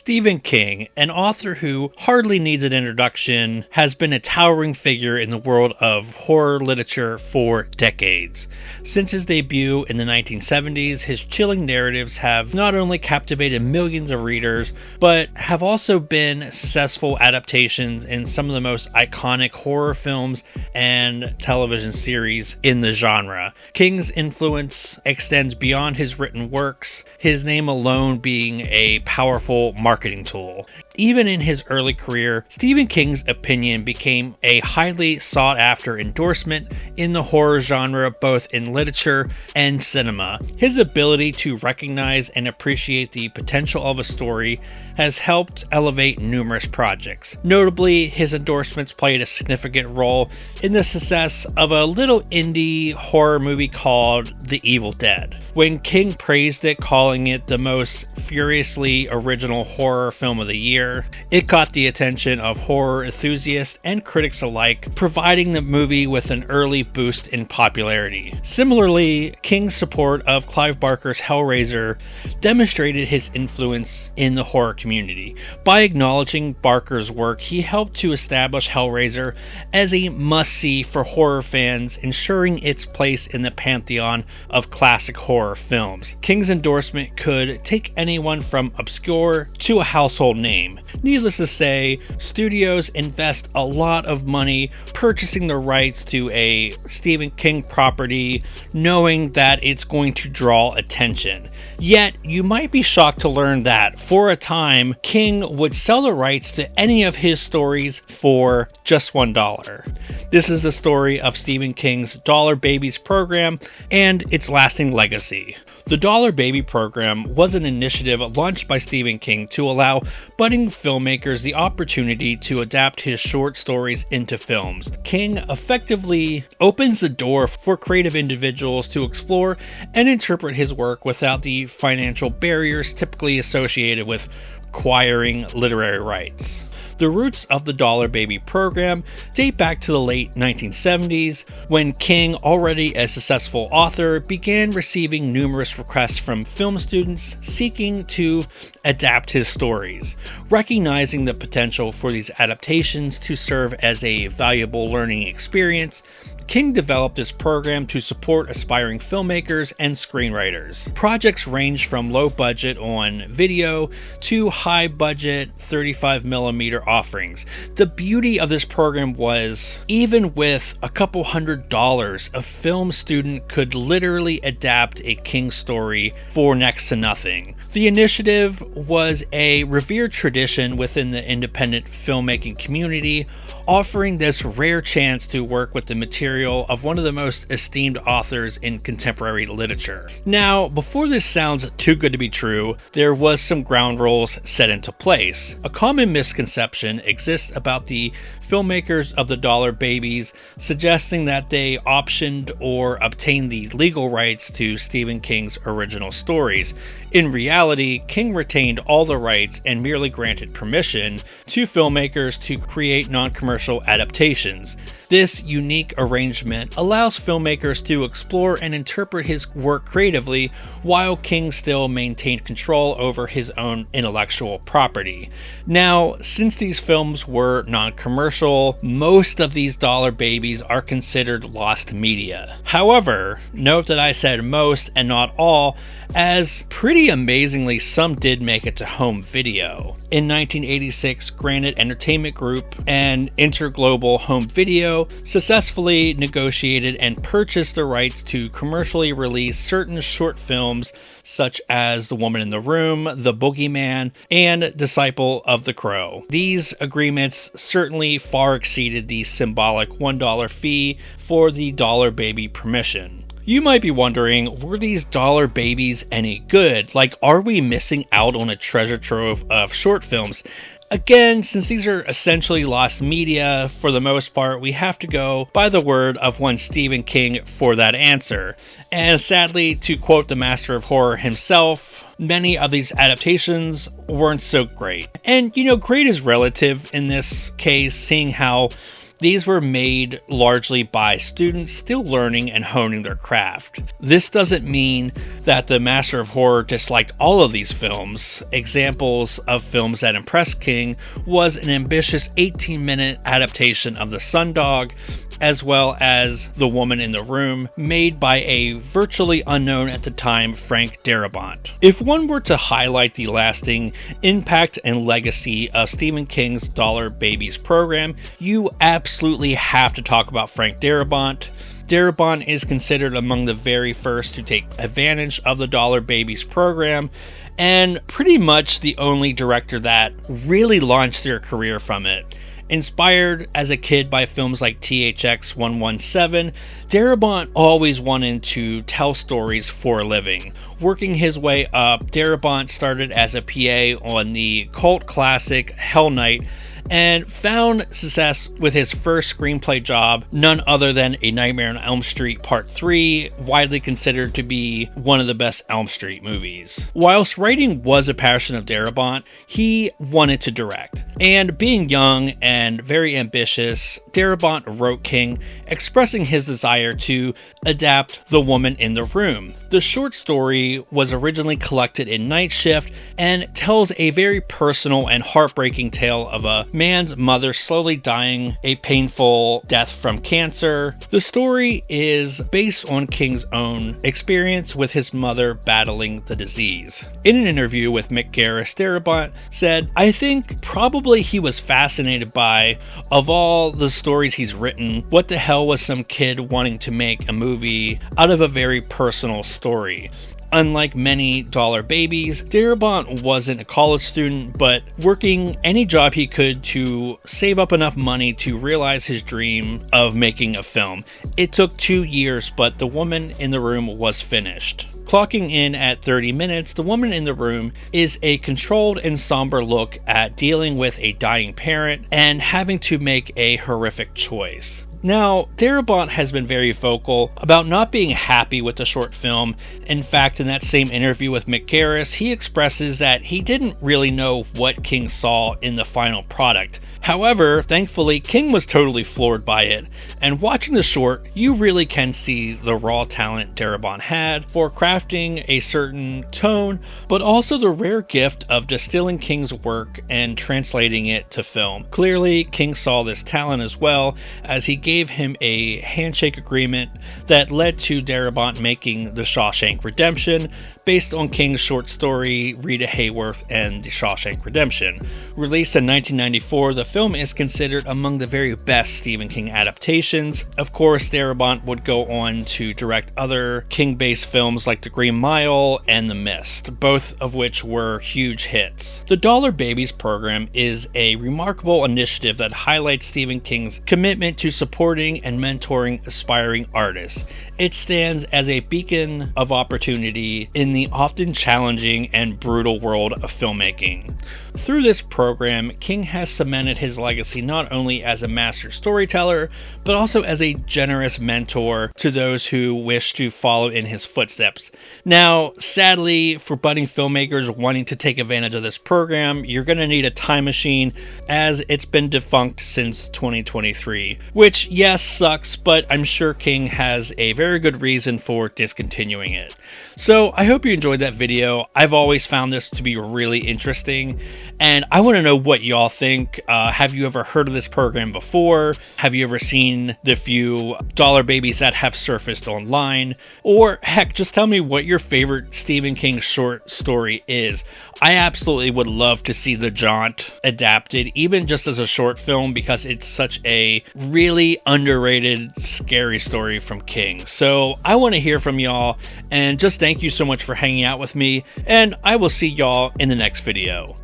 Stephen King, an author who hardly needs an introduction, has been a towering figure in the world of horror literature for decades. Since his debut in the 1970s, his chilling narratives have not only captivated millions of readers, but have also been successful adaptations in some of the most iconic horror films and television series in the genre. King's influence extends beyond his written works, his name alone being a powerful marketing tool. Even in his early career, Stephen King's opinion became a highly sought-after endorsement in the horror genre, both in literature and cinema. His ability to recognize and appreciate the potential of a story has helped elevate numerous projects. Notably, his endorsements played a significant role in the success of a little indie horror movie called The Evil Dead. When King praised it, calling it the most furiously original horror film of the year, it caught the attention of horror enthusiasts and critics alike, providing the movie with an early boost in popularity. Similarly, King's support of Clive Barker's Hellraiser demonstrated his influence in the horror community. By acknowledging Barker's work, he helped to establish Hellraiser as a must-see for horror fans, ensuring its place in the pantheon of classic horror films. King's endorsement could take anyone from obscure to a household name. Needless to say, studios invest a lot of money purchasing the rights to a Stephen King property, knowing that it's going to draw attention. Yet, you might be shocked to learn that, for a time, King would sell the rights to any of his stories for just $1. This is the story of Stephen King's Dollar Babies program and its lasting legacy. The Dollar Baby program was an initiative launched by Stephen King to allow budding filmmakers the opportunity to adapt his short stories into films. King effectively opens the door for creative individuals to explore and interpret his work without the financial barriers typically associated with acquiring literary rights. The roots of the Dollar Baby program date back to the late 1970s, when King, already a successful author, began receiving numerous requests from film students seeking to adapt his stories. Recognizing the potential for these adaptations to serve as a valuable learning experience, King developed this program to support aspiring filmmakers and screenwriters. Projects range from low budget on video to high budget 35mm offerings. The beauty of this program was, even with a couple $100, a film student could literally adapt a King story for next to nothing. The initiative was a revered tradition within the independent filmmaking community, offering this rare chance to work with the material of one of the most esteemed authors in contemporary literature. Now, before this sounds too good to be true, there was some ground rules set into place. A common misconception exists about the filmmakers of the Dollar Babies, suggesting that they optioned or obtained the legal rights to Stephen King's original stories. In reality, King retained all the rights and merely granted permission to filmmakers to create non-commercial adaptations. This unique arrangement allows filmmakers to explore and interpret his work creatively, while King still maintained control over his own intellectual property. Now, since these films were non-commercial, most of these Dollar Babies are considered lost media. However, note that I said most and not all, as pretty amazingly some did make it to home video. In 1986, Granite Entertainment Group and Interglobal Home Video successfully negotiated and purchased the rights to commercially release certain short films such as The Woman in the Room, The Boogeyman, and Disciple of the Crow. These agreements certainly far exceeded the symbolic $1 fee for the Dollar Baby permission. You might be wondering, were these Dollar Babies any good? Like, are we missing out on a treasure trove of short films? Again, since these are essentially lost media, for the most part, we have to go by the word of one Stephen King for that answer. And sadly, to quote the master of horror himself, many of these adaptations weren't so great. And, great is relative in this case, seeing how these were made largely by students still learning and honing their craft. This doesn't mean that the master of horror disliked all of these films. Examples of films that impressed King was an ambitious 18-minute adaptation of The Sundog, as well as The Woman in the Room, made by a virtually unknown at the time Frank Darabont. If one were to highlight the lasting impact and legacy of Stephen King's Dollar Babies program, you absolutely have to talk about Frank Darabont. Darabont is considered among the very first to take advantage of the Dollar Babies program, and pretty much the only director that really launched their career from it. Inspired as a kid by films like THX 117, Darabont always wanted to tell stories for a living. Working his way up, Darabont started as a PA on the cult classic Hell Night and found success with his first screenplay job, none other than A Nightmare on Elm Street Part 3, widely considered to be one of the best Elm Street movies. Whilst writing was a passion of Darabont, he wanted to direct. And being young and very ambitious, Darabont wrote King, expressing his desire to adapt The Woman in the Room. The short story was originally collected in Night Shift and tells a very personal and heartbreaking tale of a man's mother slowly dying a painful death from cancer. The story is based on King's own experience with his mother battling the disease. In an interview with Mick Garris, Darabont said, "I think probably he was fascinated by, of all the stories he's written, what the hell was some kid wanting to make a movie out of a very personal story." Unlike many dollar babies, Darabont wasn't a college student, but working any job he could to save up enough money to realize his dream of making a film. It took 2 years, but The Woman in the Room was finished. Clocking in at 30 minutes, The Woman in the Room is a controlled and somber look at dealing with a dying parent and having to make a horrific choice. Now, Darabont has been very vocal about not being happy with the short film. In fact, in that same interview with Mick Garris, he expresses that he didn't really know what King saw in the final product. However, thankfully, King was totally floored by it, and watching the short, you really can see the raw talent Darabont had for crafting a certain tone, but also the rare gift of distilling King's work and translating it to film. Clearly, King saw this talent as well, as he gave him a handshake agreement that led to Darabont making The Shawshank Redemption, based on King's short story Rita Hayworth and The Shawshank Redemption. Released in 1994, the film is considered among the very best Stephen King adaptations. Of course, Darabont would go on to direct other King-based films like The Green Mile and The Mist, both of which were huge hits. The Dollar Babies program is a remarkable initiative that highlights Stephen King's commitment to supporting and mentoring aspiring artists. It stands as a beacon of opportunity in the often challenging and brutal world of filmmaking. Through this program, King has cemented his legacy not only as a master storyteller, but also as a generous mentor to those who wish to follow in his footsteps. Now, sadly, for budding filmmakers wanting to take advantage of this program, you're going to need a time machine, as it's been defunct since 2023, which, yes, sucks, but I'm sure King has a very good reason for discontinuing it. So I hope you enjoyed that video. I've always found this to be really interesting, and I want to know what y'all think. Have you ever heard of this program before? Have you ever seen the few dollar babies that have surfaced online? Or heck, just tell me what your favorite Stephen King short story is. I absolutely would love to see The Jaunt adapted, even just as a short film, because it's such a really underrated, scary story from King. So I want to hear from y'all, and just thank you so much for hanging out with me, and I will see y'all in the next video.